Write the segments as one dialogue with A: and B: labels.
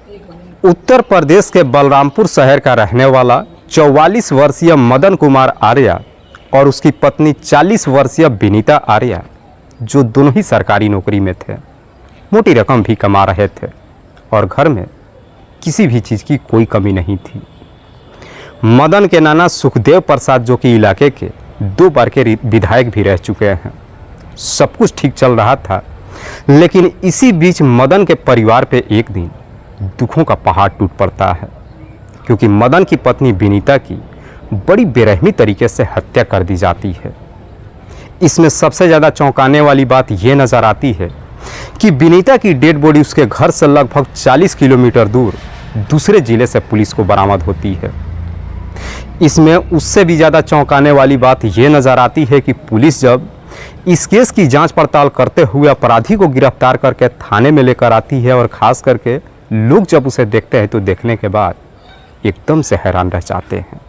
A: उत्तर प्रदेश के बलरामपुर शहर का रहने वाला 44 वर्षीय मदन कुमार आर्या और उसकी पत्नी 40 वर्षीय विनीता आर्या, जो दोनों ही सरकारी नौकरी में थे, मोटी रकम भी कमा रहे थे और घर में किसी भी चीज़ की कोई कमी नहीं थी। मदन के नाना सुखदेव प्रसाद, जो कि इलाके के 2 बार के विधायक भी रह चुके हैं, सब कुछ ठीक चल रहा था। लेकिन इसी बीच मदन के परिवार पे एक दिन दुखों का पहाड़ टूट पड़ता है, क्योंकि मदन की पत्नी विनीता की बड़ी बेरहमी तरीके से हत्या कर दी जाती है। इसमें सबसे ज़्यादा चौंकाने वाली बात यह नज़र आती है कि विनीता की डेड बॉडी उसके घर से लगभग 40 किलोमीटर दूर दूसरे ज़िले से पुलिस को बरामद होती है। इसमें उससे भी ज़्यादा चौंकाने वाली बात यह नज़र आती है कि पुलिस जब इस केस की जांच पड़ताल करते हुए अपराधी को गिरफ्तार करके थाने में लेकर आती है और ख़ास करके लोग जब उसे देखते हैं तो देखने के बाद एकदम से हैरान रह जाते हैं।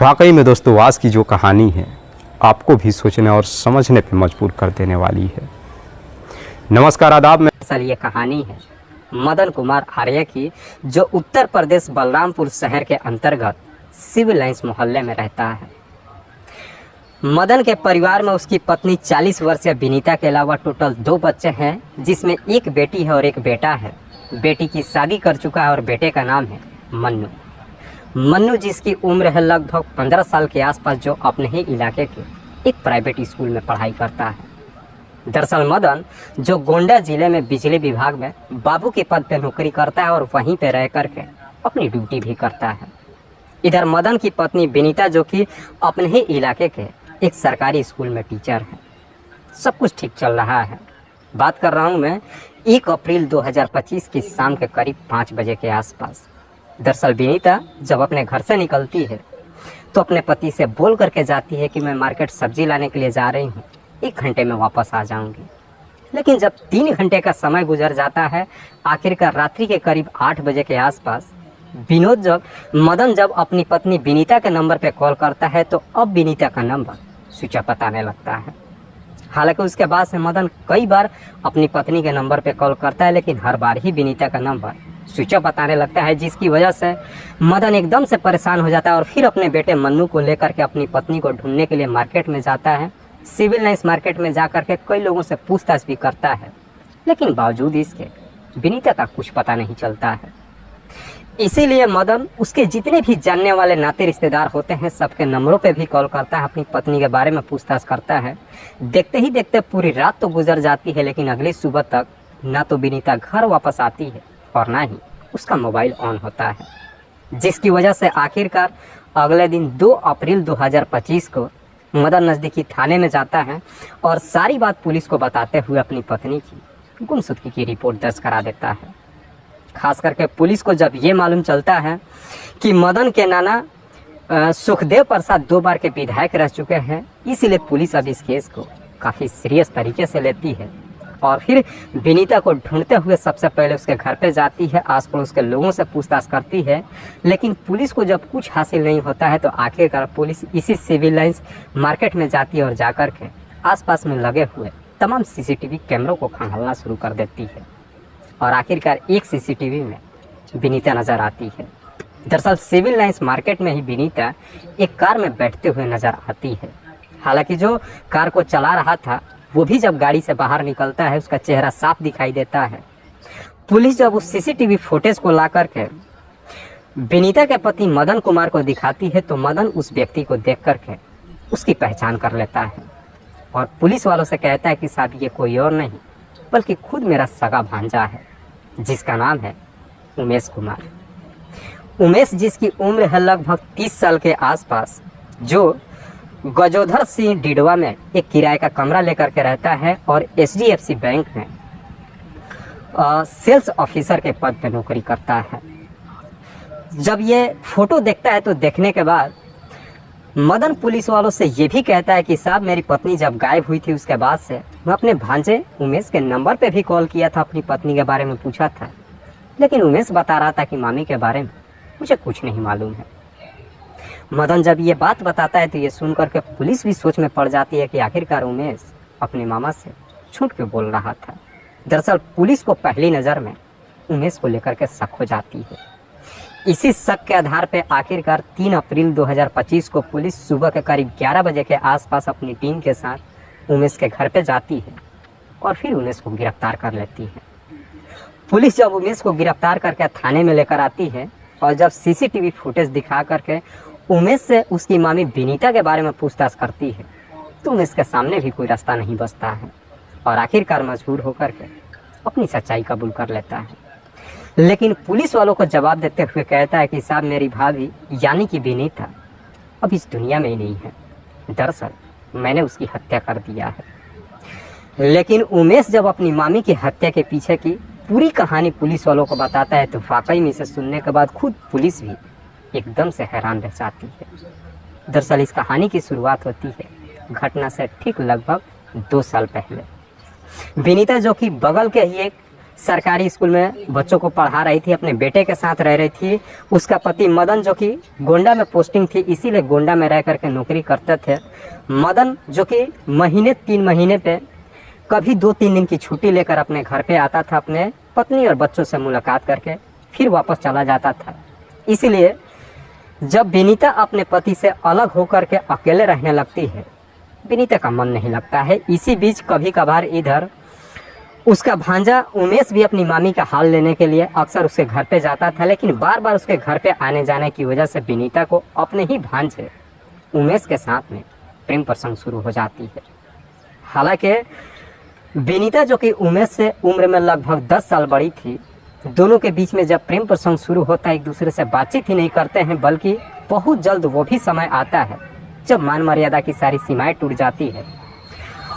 A: वाकई में दोस्तों, आज की जो कहानी है आपको भी सोचने और समझने पर मजबूर कर देने वाली है। नमस्कार, आदाब। में
B: असल ये कहानी है मदन कुमार आर्या की, जो उत्तर प्रदेश बलरामपुर शहर के अंतर्गत सिविल लाइंस मोहल्ले में रहता है। मदन के परिवार में उसकी पत्नी 40 वर्षीय विनीता के अलावा टोटल 2 बच्चे हैं, जिसमें एक बेटी है और एक बेटा है। बेटी की शादी कर चुका है और बेटे का नाम है मन्नू। मन्नू जिसकी उम्र है लगभग 15 साल के आसपास, जो अपने ही इलाके के एक प्राइवेट स्कूल में पढ़ाई करता है। दरअसल मदन जो गोंडा जिले में बिजली विभाग में बाबू के पद पर नौकरी करता है और वहीं पर रह करके अपनी ड्यूटी भी करता है। इधर मदन की पत्नी विनीता, जो कि अपने ही इलाके के एक सरकारी स्कूल में टीचर है। सब कुछ ठीक चल रहा है। बात कर रहा हूँ मैं 1 अप्रैल 2025 की शाम के करीब 5 बजे के आसपास। दरअसल विनीता जब अपने घर से निकलती है तो अपने पति से बोल करके जाती है कि मैं मार्केट सब्जी लाने के लिए जा रही हूँ, 1 घंटे में वापस आ जाऊंगी। लेकिन जब 3 घंटे का समय गुजर जाता है, आखिरकार रात्रि के करीब 8 बजे के आसपास मदन जब अपनी पत्नी विनीता के नंबर पे कॉल करता है तो अब विनीता का नंबर स्विच ऑफ बताने लगता है। हालांकि उसके बाद से मदन कई बार अपनी पत्नी के नंबर पे कॉल करता है, लेकिन हर बार ही विनीता का नंबर स्विच ऑफ बताने लगता है, जिसकी वजह से मदन एकदम से परेशान हो जाता है और फिर अपने बेटे मन्नू को लेकर के अपनी पत्नी को ढूंढने के लिए मार्केट में जाता है। सिविल लाइंस मार्केट में जा करके कई लोगों से पूछताछ भी करता है, लेकिन बावजूद इसके विनीता का कुछ पता नहीं चलता है। इसीलिए मदन उसके जितने भी जानने वाले नाते रिश्तेदार होते हैं सबके नंबरों पे भी कॉल करता है, अपनी पत्नी के बारे में पूछताछ करता है। देखते ही देखते पूरी रात तो गुजर जाती है, लेकिन अगली सुबह तक ना तो विनीता घर वापस आती है और ना ही उसका मोबाइल ऑन होता है, जिसकी वजह से आखिरकार अगले दिन 2 अप्रैल 2025 को मदन नज़दीकी थाने में जाता है और सारी बात पुलिस को बताते हुए अपनी पत्नी की गुमशुदगी की रिपोर्ट दर्ज करा देता है। खास करके पुलिस को जब ये मालूम चलता है कि मदन के नाना सुखदेव प्रसाद 2 बार के विधायक रह चुके हैं, इसीलिए पुलिस अब इस केस को काफ़ी सीरियस तरीके से लेती है और फिर विनीता को ढूंढते हुए सबसे पहले उसके घर पे जाती है, आस पड़ोस के लोगों से पूछताछ करती है। लेकिन पुलिस को जब कुछ हासिल नहीं होता है तो आखिरकार पुलिस इसी सिविल लाइंस मार्केट में जाती है और जाकर के आसपास में लगे हुए तमाम सीसीटीवी कैमरों को खंगालना शुरू कर देती है और आखिरकार एक सीसीटीवी में विनीता नज़र आती है। दरअसल सिविल लाइंस मार्केट में ही विनीता एक कार में बैठते हुए नज़र आती है। हालांकि जो कार को चला रहा था वो भी जब गाड़ी से बाहर निकलता है उसका चेहरा साफ दिखाई देता है। पुलिस जब उस सीसीटीवी फुटेज को ला करके विनीता के पति मदन कुमार को दिखाती है तो मदन उस व्यक्ति को देख करके उसकी पहचान कर लेता है और पुलिस वालों से कहता है कि साहब ये कोई और नहीं बल्कि खुद मेरा सगा भांजा है, जिसका नाम है उमेश कुमार। उमेश जिसकी उम्र है लगभग 30 साल के आसपास, जो गजोधर सिंह डिडवा में एक किराए का कमरा लेकर के रहता है और HDFC बैंक में सेल्स ऑफिसर के पद पर नौकरी करता है। जब ये फोटो देखता है तो देखने के बाद मदन पुलिस वालों से ये भी कहता है कि साहब मेरी पत्नी जब गायब हुई थी उसके बाद से मैं अपने भांजे उमेश के नंबर पे भी कॉल किया था, अपनी पत्नी के बारे में पूछा था, लेकिन उमेश बता रहा था कि मामी के बारे में मुझे कुछ नहीं मालूम है। मदन जब ये बात बताता है तो ये सुनकर के पुलिस भी सोच में पड़ जाती है कि आखिरकार उमेश अपने मामा से झूठ क्यों बोल रहा था। दरअसल पुलिस को पहली नज़र में उमेश को लेकर के शक हो जाती है। इसी शक के आधार पर आखिरकार 3 अप्रैल 2025 को पुलिस सुबह के करीब 11 बजे के आसपास अपनी टीम के साथ उमेश के घर पे जाती है और फिर उमेश को गिरफ्तार कर लेती है। पुलिस जब उमेश को गिरफ्तार करके थाने में लेकर आती है और जब सीसीटीवी फुटेज दिखा करके उमेश से उसकी मामी विनीता के बारे में पूछताछ करती है तो उमेश के सामने भी कोई रास्ता नहीं बचता है और आखिरकार मजबूर होकर के अपनी सच्चाई कबूल कर लेता है। लेकिन पुलिस वालों को जवाब देते हुए कहता है कि साहब मेरी भाभी यानी कि विनीता अब इस दुनिया में ही नहीं है, दरअसल मैंने उसकी हत्या कर दिया है। लेकिन उमेश जब अपनी मामी की हत्या के पीछे की पूरी कहानी पुलिस वालों को बताता है तो वाकई में इसे सुनने के बाद खुद पुलिस भी एकदम से हैरान रह जाती है। दरअसल इस कहानी की शुरुआत होती है घटना से ठीक लगभग 2 साल पहले। विनीता जो कि बगल के ही एक सरकारी स्कूल में बच्चों को पढ़ा रही थी, अपने बेटे के साथ रह रही थी। उसका पति मदन जो कि गोंडा में पोस्टिंग थी, इसीलिए गोंडा में रह करके नौकरी करते थे। मदन जो कि 3 महीने पे कभी 2-3 दिन की छुट्टी लेकर अपने घर पे आता था, अपने पत्नी और बच्चों से मुलाकात करके फिर वापस चला जाता था। इसीलिए जब विनीता अपने पति से अलग होकर के अकेले रहने लगती है, विनीता का मन नहीं लगता है। इसी बीच कभी कभार इधर उसका भांजा उमेश भी अपनी मामी का हाल लेने के लिए अक्सर उसके घर पे जाता था, लेकिन बार बार उसके घर पे आने जाने की वजह से विनीता को अपने ही भांजे उमेश के साथ में प्रेम प्रसंग शुरू हो जाती है। हालांकि विनीता जो कि उमेश से उम्र में लगभग 10 साल बड़ी थी, दोनों के बीच में जब प्रेम प्रसंग शुरू होता है एक दूसरे से बातचीत ही नहीं करते हैं, बल्कि बहुत जल्द वो भी समय आता है जब मान मर्यादा की सारी सीमाएं टूट जाती है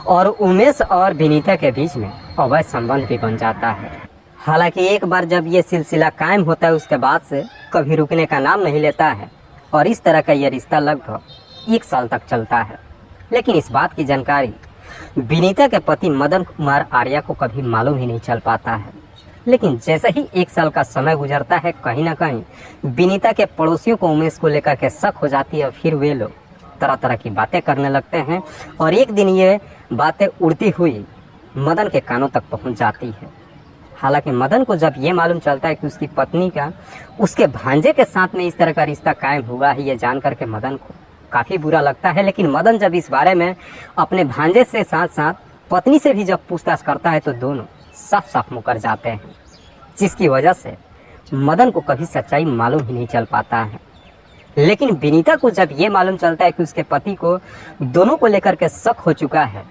B: और उमेश और विनीता के बीच में अवैध संबंध भी बन जाता है। हालांकि एक बार जब ये सिलसिला कायम होता है उसके बाद से कभी रुकने का नाम नहीं लेता है और इस तरह का यह रिश्ता लगभग 1 साल तक चलता है। लेकिन इस बात की जानकारी विनीता के पति मदन कुमार आर्या को कभी मालूम ही नहीं चल पाता है। लेकिन जैसे ही 1 साल का समय गुजरता है, कहीं ना कहीं विनीता के पड़ोसियों को उमेश को लेकर के शक हो जाती है। फिर वे लोग तरह तरह की बातें करने लगते हैं और एक दिन ये बातें उड़ती हुई मदन के कानों तक पहुंच जाती है। हालांकि मदन को जब ये मालूम चलता है कि उसकी पत्नी का उसके भांजे के साथ में इस तरह का रिश्ता कायम हुआ है, ये जान करके मदन को काफ़ी बुरा लगता है। लेकिन मदन जब इस बारे में अपने भांजे से साथ साथ पत्नी से भी जब पूछताछ करता है तो दोनों साफ साफ मुकर जाते हैं, जिसकी वजह से मदन को कभी सच्चाई मालूम ही नहीं चल पाता है। लेकिन विनीता को जब ये मालूम चलता है कि उसके पति को दोनों को लेकर के शक हो चुका है,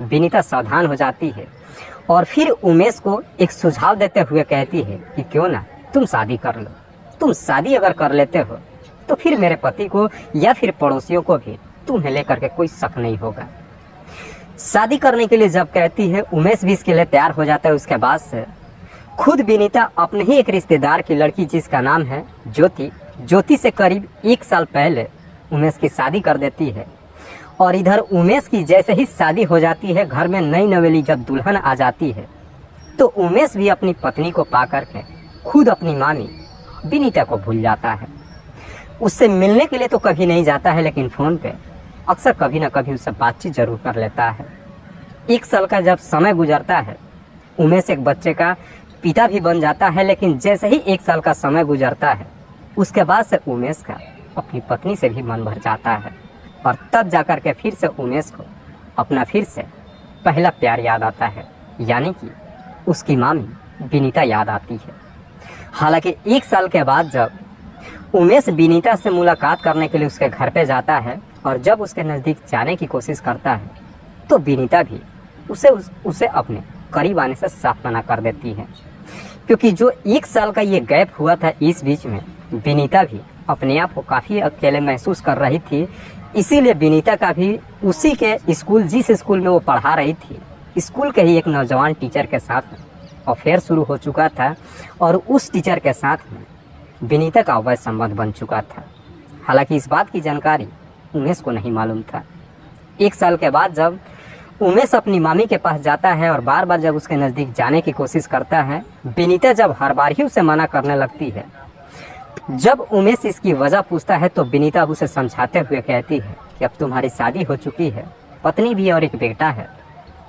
B: विनीता सावधान हो जाती है और फिर उमेश को एक सुझाव देते हुए कहती है कि क्यों ना तुम शादी कर लो। तुम शादी अगर कर लेते हो तो फिर मेरे पति को या फिर पड़ोसियों को भी तुम्हें लेकर के कोई शक नहीं होगा। शादी करने के लिए जब कहती है, उमेश भी इसके लिए तैयार हो जाता है। उसके बाद से खुद विनीता अपने ही एक रिश्तेदार की लड़की जिसका नाम है ज्योति से करीब 1 साल पहले उमेश की शादी कर देती है। और इधर उमेश की जैसे ही शादी हो जाती है, घर में नई नवेली जब दुल्हन आ जाती है तो उमेश भी अपनी पत्नी को पा करके खुद अपनी मामी विनीता को भूल जाता है। उससे मिलने के लिए तो कभी नहीं जाता है, लेकिन फ़ोन पे अक्सर कभी ना कभी उससे बातचीत जरूर कर लेता है। 1 साल का जब समय गुजरता है, उमेश एक बच्चे का पिता भी बन जाता है। लेकिन जैसे ही 1 साल का समय गुजरता है, उसके बाद से उमेश का अपनी पत्नी से भी मन भर जाता है और तब जाकर के फिर से उमेश को अपना फिर से पहला प्यार याद आता है, यानी कि उसकी मामी विनीता याद आती है। हालांकि 1 साल के बाद जब उमेश विनीता से मुलाकात करने के लिए उसके घर पे जाता है और जब उसके नज़दीक जाने की कोशिश करता है तो विनीता भी उसे अपने करीब आने से साफ मना कर देती है, क्योंकि जो 1 साल का ये गैप हुआ था, इस बीच में विनीता भी अपने आप को काफ़ी अकेले महसूस कर रही थी। इसीलिए विनीता का भी उसी के स्कूल, जिस स्कूल में वो पढ़ा रही थी, स्कूल के ही एक नौजवान टीचर के साथ अफेयर शुरू हो चुका था और उस टीचर के साथ में विनीता का अवैध संबंध बन चुका था। हालांकि इस बात की जानकारी उमेश को नहीं मालूम था। 1 साल के बाद जब उमेश अपनी मामी के पास जाता है और बार बार जब उसके नज़दीक जाने की कोशिश करता है, विनीता जब हर बार ही उसे मना करने लगती है। जब उमेश इसकी वजह पूछता है तो विनीता उसे समझाते हुए कहती है कि अब तुम्हारी शादी हो चुकी है, पत्नी भी और एक बेटा है,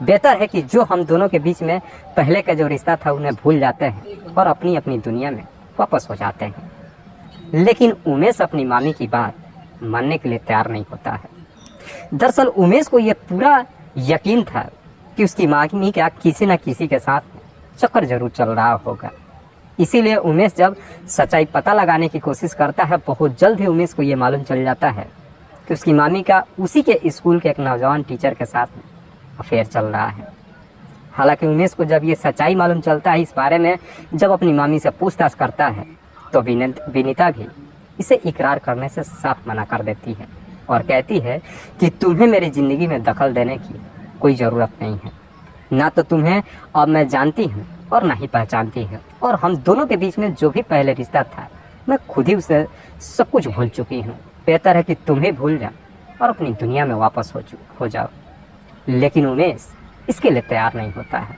B: बेहतर है कि जो हम दोनों के बीच में पहले का जो रिश्ता था उन्हें भूल जाते हैं और अपनी अपनी दुनिया में वापस हो जाते हैं। लेकिन उमेश अपनी मामी की बात मानने के लिए तैयार नहीं होता है। दरअसल उमेश को यह पूरा यकीन था कि उसकी मामी का किसी न किसी के साथ चक्कर जरूर चल रहा होगा। इसीलिए उमेश जब सच्चाई पता लगाने की कोशिश करता है, बहुत जल्द ही उमेश को यह मालूम चल जाता है कि उसकी मामी का उसी के स्कूल के एक नौजवान टीचर के साथ अफेयर चल रहा है। हालांकि उमेश को जब ये सच्चाई मालूम चलता है इस बारे में, जब अपनी मामी से पूछताछ करता है, तो विनीता भी इसे इकरार करने से साफ मना कर देती है और कहती है कि तुम्हें मेरी ज़िंदगी में दखल देने की कोई ज़रूरत नहीं है। ना तो तुम्हें अब मैं जानती हूँ और ना ही पहचानती है, और हम दोनों के बीच में जो भी पहले रिश्ता था मैं खुद ही उसे सब कुछ भूल चुकी हूँ। बेहतर है कि तुम्हें भूल जाओ और अपनी दुनिया में वापस हो जाओ। लेकिन उमेश इसके लिए तैयार नहीं होता है।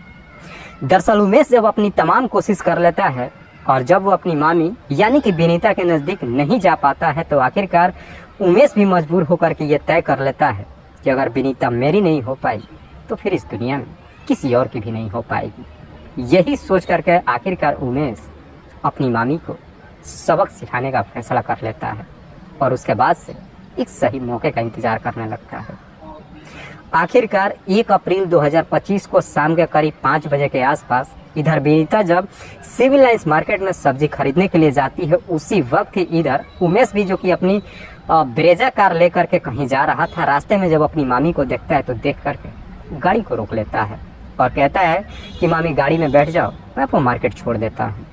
B: दरअसल उमेश जब अपनी तमाम कोशिश कर लेता है और जब वो अपनी मामी यानी कि विनीता के नज़दीक नहीं जा पाता है, तो आखिरकार उमेश भी मजबूर होकर के ये तय कर लेता है कि अगर विनीता मेरी नहीं हो पाई तो फिर इस दुनिया में किसी और की भी नहीं हो पाएगी। यही सोच करके आखिरकार उमेश अपनी मामी को सबक सिखाने का फैसला कर लेता है और उसके बाद से एक सही मौके का इंतजार करने लगता है। आखिरकार 1 अप्रैल 2025 को शाम के करीब 5 बजे के आसपास इधर विनीता जब सिविल लाइंस मार्केट में सब्जी खरीदने के लिए जाती है, उसी वक्त ही इधर उमेश भी जो कि अपनी ब्रेजा कार लेकर के कहीं जा रहा था, रास्ते में जब अपनी मामी को देखता है तो देख करके गाड़ी को रोक लेता है और कहता है कि मामी गाड़ी में बैठ जाओ, मैं आपको मार्केट छोड़ देता हूँ।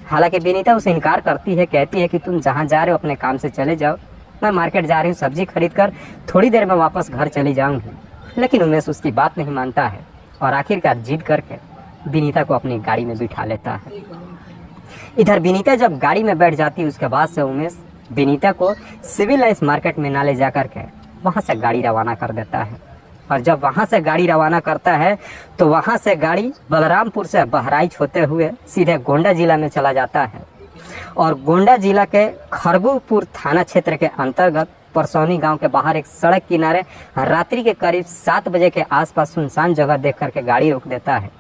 B: हालांकि विनीता उसे इनकार करती है, कहती है कि तुम जहाँ जा रहे हो अपने काम से चले जाओ, मैं मार्केट जा रही हूँ सब्जी खरीद कर, थोड़ी देर में वापस घर चली जाऊँगी। लेकिन उमेश उसकी बात नहीं मानता है और आखिरकार जिद करके विनीता को अपनी गाड़ी में बिठा लेता है। इधर विनीता जब गाड़ी में बैठ जाती है, उसके बाद से उमेश विनीता को सिविल लाइंस मार्केट में ना ले जा करके वहाँ से गाड़ी रवाना कर देता है। और जब वहाँ से गाड़ी रवाना करता है तो वहाँ से गाड़ी बलरामपुर से बहराइच होते हुए सीधे गोंडा जिला में चला जाता है और गोंडा जिला के खरगुपुर थाना क्षेत्र के अंतर्गत परसौनी गांव के बाहर एक सड़क किनारे रात्रि के करीब 7 बजे के आसपास सुनसान जगह देख करके गाड़ी रोक देता है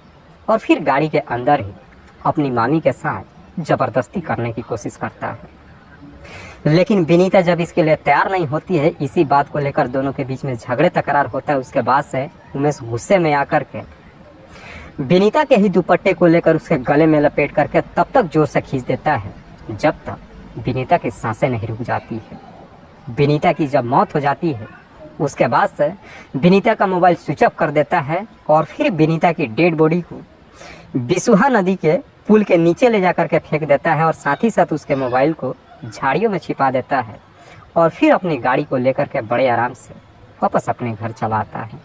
B: और फिर गाड़ी के अंदर ही अपनी मामी के साथ जबरदस्ती करने की कोशिश करता है। लेकिन विनीता जब इसके लिए तैयार नहीं होती है, इसी बात को लेकर दोनों के बीच में झगड़े तकरार होता है। उसके बाद से उमेश गुस्से में आकर के विनीता के ही दुपट्टे को लेकर उसके गले में लपेट करके तब तक जोर से खींच देता है जब तक विनीता की सांसें नहीं रुक जाती है। विनीता की जब मौत हो जाती है, उसके बाद से विनीता का मोबाइल स्विच ऑफ कर देता है और फिर विनीता की डेड बॉडी को बिसुहा नदी के पुल के नीचे ले जाकर के फेंक देता है और साथ ही साथ उसके मोबाइल को झाड़ियों में छिपा देता है और फिर अपनी गाड़ी को लेकर के बड़े आराम से वापस अपने घर चला आता है।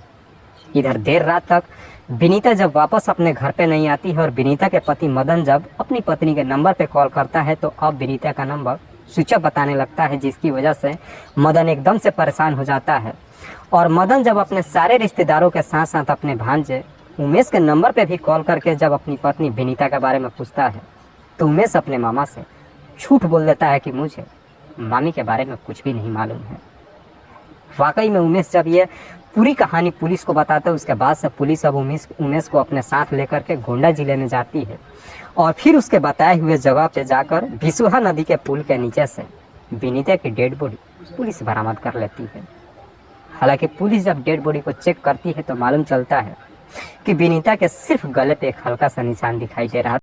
B: इधर देर रात तक विनीता जब वापस अपने घर पे नहीं आती है और विनीता के पति मदन जब अपनी पत्नी के नंबर पे कॉल करता है तो अब विनीता का नंबर स्विच ऑफ बताने लगता है, जिसकी वजह से मदन एकदम से परेशान हो जाता है। और मदन जब अपने सारे रिश्तेदारों के साथ साथ अपने भांजे उमेश के नंबर पे भी कॉल करके जब अपनी पत्नी विनीता के बारे में पूछता है तो उमेश अपने मामा से झूठ बोल देता है कि मुझे मामी के बारे में कुछ भी नहीं मालूम है। वाकई में उमेश जब ये पूरी कहानी पुलिस को बताता है, उसके बाद से पुलिस अब उमेश को अपने साथ लेकर के गोंडा जिले में जाती है और फिर उसके बताए हुए जगह पे जाकर बिसुहा नदी के पुल के नीचे से विनीता की डेड बॉडी पुलिस बरामद कर लेती है। हालांकि पुलिस जब डेड बॉडी को चेक करती है तो मालूम चलता है कि विनीता के सिर्फ गले पे एक हल्का सा निशान दिखाई दे रहा